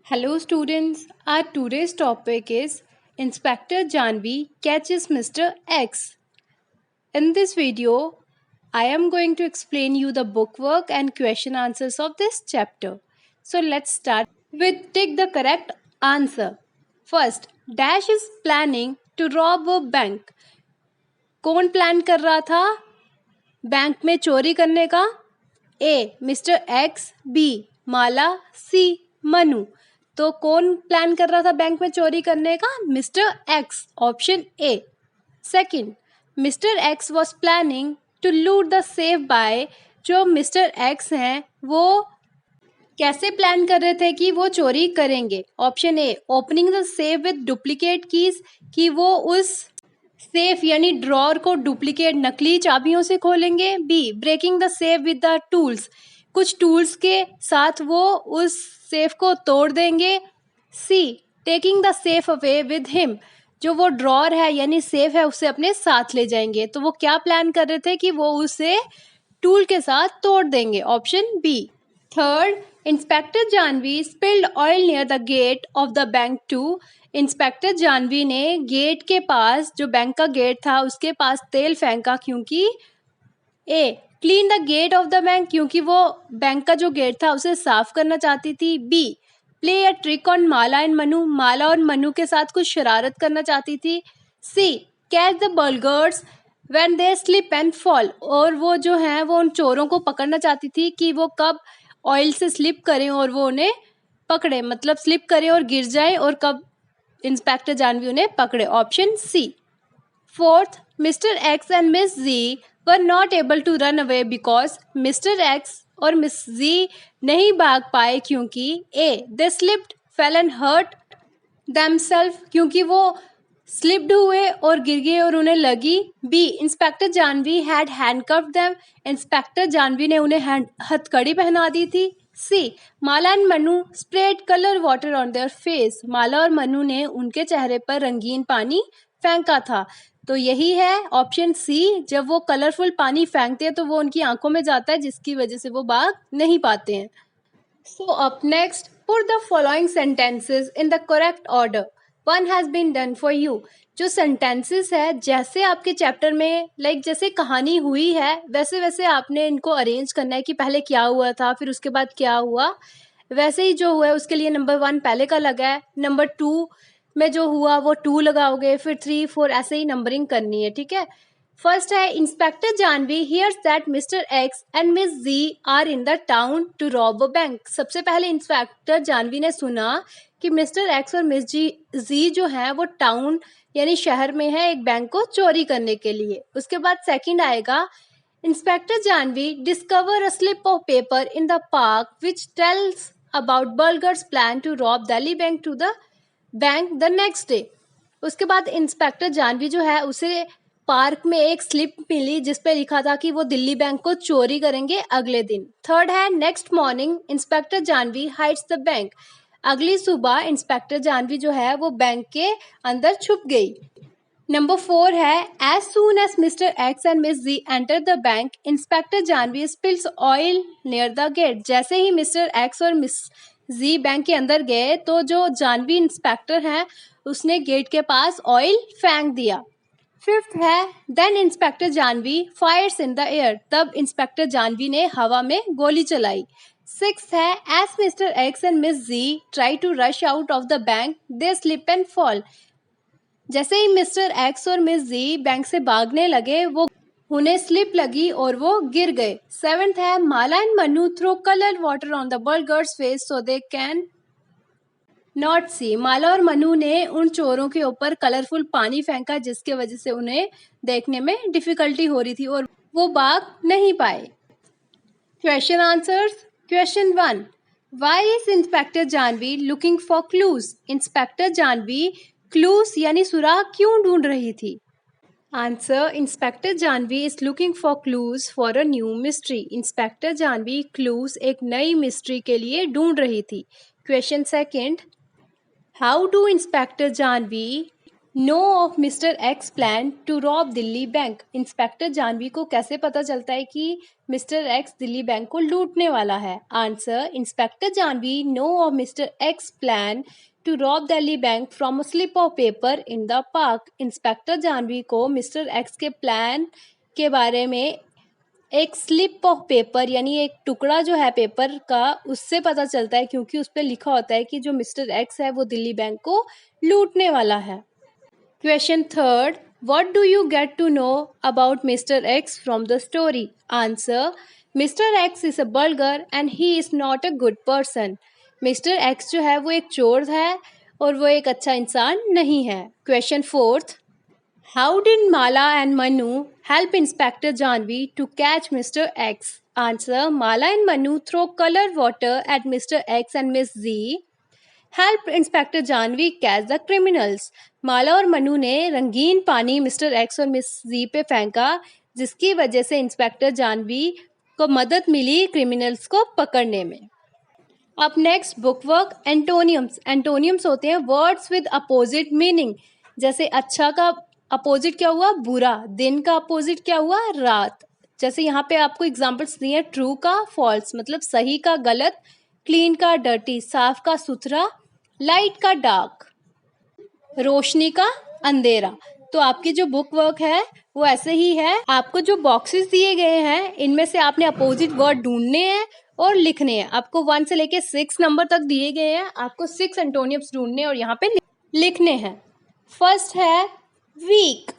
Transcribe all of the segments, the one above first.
Hello students, our today's topic is Inspector Janvi catches Mr. X. In this video, I am going to explain you the bookwork and question answers of this chapter. So let's start with take the correct answer. First, Dash is planning to rob a bank. कौन plan कर रहा था bank में चोरी करने का? ए mister x, B माला, सी मनु. तो कौन प्लान कर रहा था बैंक में चोरी करने का? Mister X, option A. Second, mister X was planning to loot the safe by. जो मिस्टर एक्स हैं वो कैसे प्लान कर रहे थे कि वो चोरी करेंगे? Option A, opening the safe with duplicate keys, कि वो उस सेफ यानी ड्रॉर को डुप्लीकेट नकली चाबियों से खोलेंगे. B, breaking the safe with the tools, कुछ टूल्स के साथ वो उस सेफ को तोड़ देंगे. C, taking the safe away with him, जो वो ड्रॉर है यानी सेफ है उसे अपने साथ ले जाएंगे. तो वो क्या प्लान कर रहे थे कि वो उसे टूल के साथ तोड़ देंगे. Option B. Third, inspector Janvi spilled oil near the gate of the bank too. Inspector Janvi ने गेट के पास, जो बैंक का गेट था उसके पास तेल फेंका क्योंकि A, clean the gate of the bank, क्योंकि वो बैंक का जो गेट था उसे साफ करना चाहती थी. B, play a trick on Mala and Manu, Mala और मनु के साथ कुछ शरारत करना चाहती थी. C, catch the burglars when they slip and fall, और वो जो हैं वो उन चोरों को पकड़ना चाहती थी कि वो कब ऑयल से स्लिप करें और वो उन्हें पकड़े, मतलब स्लिप करें और गिर जाए और कब इंस्पेक्टर जानवी उन्हें पकड़े. Option C. Fourth, Mr X and miss Z were not able to run away because Mr X और मिस जी नहीं भाग पाए क्योंकि A, they slipped, fell and hurt themselves, क्योंकि वो स्लिप्ड हुए और गिर गए और उन्हें लगी. B, inspector Janhvi had handcuffed them, inspector Janvi ने उन्हें हथकड़ी पहना दी थी. C, Mala and Manu spread colour water on their face, Mala और मनु ने उनके चेहरे पर रंगीन पानी फेंका था. तो यही है ऑप्शन सी. जब वो कलरफुल पानी फेंकते हैं तो वो उनकी आंखों में जाता है जिसकी वजह से वो भाग नहीं पाते हैं. So up next, put the following sentences in the correct order. One has been done for you. जो sentences है जैसे आपके चैप्टर में जैसे कहानी हुई है वैसे वैसे आपने इनको अरेंज करना है कि पहले क्या हुआ था फिर उसके बाद क्या हुआ. वैसे ही जो हुआ है उसके लिए नंबर 1 पहले का लगा है, नंबर 2 में जो हुआ वो 2 लगाओगे, फिर 3 4 ऐसे ही नंबरिंग करनी है. ठीक है. फर्स्ट है, inspector Janvi hears that mister X and miss G are in the town to rob a bank. सबसे पहले इंस्पेक्टर जानवी ने सुना कि मिस्टर एक्स और मिस जी जो है वो टाउन यानी शहर में है एक बैंक को चोरी करने के लिए. उसके बाद सेकंड आएगा, inspector Janvi discover a slip of paper in the park which tells about burglars plan to rob Delhi bank to the bank the next day. उसके बाद इंस्पेक्टर जानवी जो है उसे पार्क में एक स्लिप मिली जिस पे लिखा था कि वो दिल्ली बैंक को चोरी करेंगे अगले दिन. थर्ड है, next morning inspector Janvi hides the bank. अगली सुबह इंस्पेक्टर जानवी जो है वो बैंक के अंदर छुप गई. नंबर 4 है, as soon as mister X and miss G enter the bank inspector Janvi spills oil near the gate. जैसे ही मिस्टर एक्स और मिस जी बैंक के अंदर गए तो जो जानवी इंस्पेक्टर है उसने गेट के पास ऑयल फेंक दिया. फिफ्थ है, then inspector Janvi fires in the air. तब इंस्पेक्टर जानवी ने हवा में गोली चलाई. सिक्स्थ है, as mister X and miss G try to rush out of the bank they slip and fall. जैसे ही मिस्टर एक्स और मिस जी बैंक से भागने लगे वो उन्हें स्लिप लगी और वो गिर गए. सेवेंथ है, Mala and Manu throw coloured water on the burglars face so they can not see. Mala और मनु ने उन चोरों के ऊपर कलरफुल पानी फेंका जिसके वजह से उन्हें देखने में डिफिकल्टी हो रही थी और वो भाग नहीं पाए. Question answers. Question 1, why is inspector Janvi looking for clues. Inspector Janvi clues यानी सुराग क्यों ढूंढ रही थी? Answer, inspector Janvi is looking for clues for a new mystery. Inspector Janvi clues एक नई मिस्ट्री के लिए ढूंढ रही थी. Question second, how do inspector Janvi know of mister X plan to rob Delhi bank. Inspector Janvi को कैसे पता चलता है कि मिस्टर एक्स दिल्ली बैंक को लूटने वाला है? Answer, inspector Janvi know of mister X plan to rob Delhi bank from a slip of paper in the park. Inspector Janvi को मिस्टर एक्स के प्लान के बारे में एक स्लिप ऑफ पेपर यानी एक टुकड़ा जो है पेपर का, उससे पता चलता है, क्योंकि उस पर लिखा होता है कि जो मिस्टर एक्स है वो दिल्ली बैंक को लूटने वाला है। Question third. What do you get to know about Mr. X from the story? Answer. Mr. X is a burglar and he is not a good person. Mr. X जो है वो एक चोर है और वो एक अच्छा इंसान नहीं है। Question fourth. How did Mala and Manu help Inspector Janvi to catch Mr. X? Answer. Mala and Manu throw colored water at Mr. X and Miss Z. Help inspector Janhvi catch the criminals. Mala और मनु ने रंगीन पानी Mr X और miss Z पे फेंका, जिसकी वजह से इंस्पेक्टर जानवी को मदद मिली क्रिमिनल्स को पकड़ने में। अब नेक्स्ट बुक वर्क एंटोनियम्स। एंटोनियम्स होते हैं वर्ड्स विद अपोजिट मीनिंग। जैसे अच्छा का अपोजिट क्या हुआ? बुरा। दिन का अपोजिट क्या हुआ? रात। जैसे यहाँ पे आपको एग्जांपल्स दिए हैं, ट्रू का फॉल्स, मतलब सही का गलत, क्लीन का डर्टी, साफ का सुथरा, लाइट का डार्क, रोशनी का अंधेरा। तो आपकी जो बुक वर्क है वो ऐसे ही है। आपको जो बॉक्सेस दिए गए हैं इनमें से आपने अपोजिट वर्ड ढूंढने हैं और लिखने हैं। आपको 1 से लेके 6 नंबर तक दिए गए हैं। आपको 6 एंटोनियम्स ढूंढने और यहाँ पे लिखने हैं। फर्स्ट है वीक।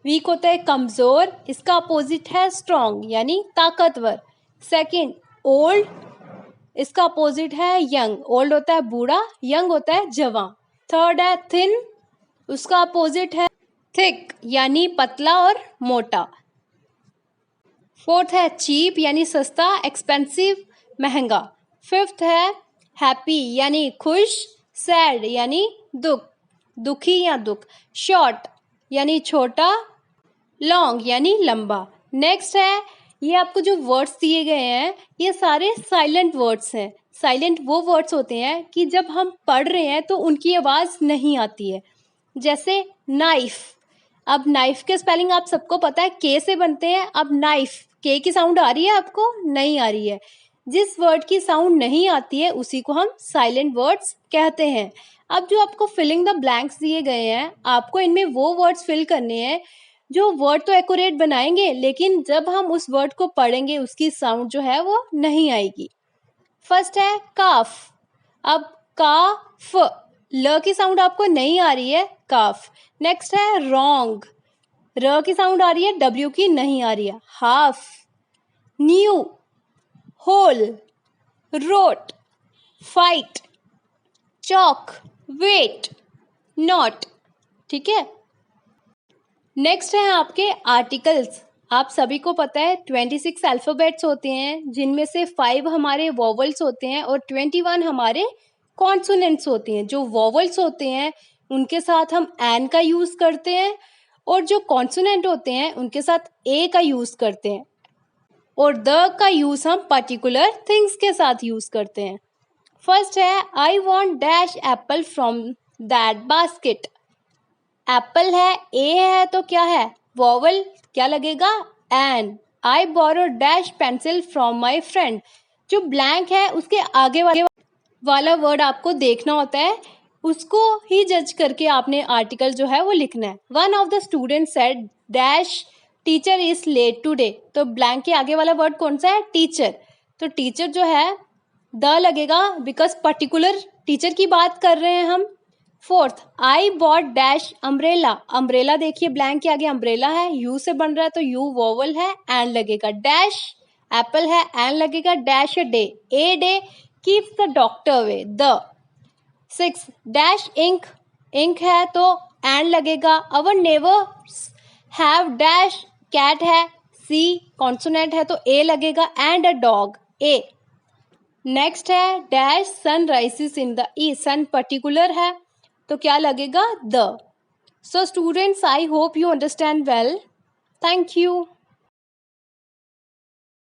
वीक होता है कमजोर, इसका अपोजिट है स्ट्रॉन्ग यानी ताकतवर। सेकंड ओल्ड, इसका अपोजिट है यंग। ओल्ड होता है बूढ़ा, यंग होता है जवान। थर्ड है थिन, उसका अपोजिट है थिक यानी पतला और मोटा। फोर्थ है चीप यानी सस्ता, एक्सपेंसिव महंगा। फिफ्थ है हैप्पी यानी खुश, सैड यानी दुख, दुखी या दुख। शॉर्ट यानी छोटा, लॉन्ग यानी लंबा। नेक्स्ट है, ये आपको जो वर्ड्स दिए गए हैं ये सारे साइलेंट वर्ड्स हैं। साइलेंट वो वर्ड्स होते हैं कि जब हम पढ़ रहे हैं तो उनकी आवाज़ नहीं आती है। जैसे नाइफ। अब नाइफ के स्पेलिंग आप सबको पता है, के से बनते हैं। अब नाइफ, के की साउंड आ रही है आपको? नहीं आ रही है। जिस वर्ड की साउंड नहीं आती है उसी को हम साइलेंट वर्ड्स कहते हैं। अब जो आपको फिलिंग द ब्लैंक्स दिए गए हैं, आपको इनमें वो वर्ड्स फिल करने हैं जो वर्ड तो एक्यूरेट बनाएंगे, लेकिन जब हम उस वर्ड को पढ़ेंगे उसकी साउंड जो है वो नहीं आएगी। फर्स्ट है काफ। अब काफ, ल की साउंड आपको नहीं आ रही है, काफ। नेक्स्ट है रॉन्ग, र की साउंड आ रही है, डब्ल्यू की नहीं आ रही है। Half, new, whole, wrote, fight, chalk, wait, not. ठीक है। नेक्स्ट है आपके आर्टिकल्स। आप सभी को पता है 26 अल्फ़ाबेट्स होते हैं, जिनमें से 5 हमारे वोवल्स होते हैं और 21 हमारे कॉन्सोनेंट्स होते हैं। जो वोवल्स होते हैं उनके साथ हम एन का यूज़ करते हैं और जो कॉन्सोनेंट होते हैं उनके साथ ए का यूज़ करते हैं, और द का यूज़ हम पर्टिकुलर थिंग्स के साथ यूज़ करते हैं। फर्स्ट है I want dash apple from that basket. Apple है, ए है तो क्या है? वॉवल, क्या लगेगा? An. I borrow dash pencil from my friend. जो ब्लैंक है उसके आगे वाला वर्ड आपको देखना होता है, उसको ही जज करके आपने आर्टिकल जो है वो लिखना है। One of the student said dash teacher is late today. तो ब्लैंक के आगे वाला वर्ड कौन सा है? टीचर। तो टीचर जो है द लगेगा, बिकॉज पर्टिकुलर टीचर की बात कर रहे हैं हम। Fourth, I bought dash umbrella. Umbrella देखिए ब्लैंक के आगे अम्ब्रेला है, यू से बन रहा है तो यू वोवल है, एन लगेगा। डैश एप्पल है, एन लगेगा। Dash day, a day keeps the doctor away, the. 6, dash ink, ink है तो एन लगेगा। Our neighbours have dash, cat है, सी कॉन्सोनेंट है तो ए लगेगा, and a dog, a. Next है dash sun rises in the east. Sun particular है तो क्या लगेगा? The. So students, I hope you understand well. Thank you.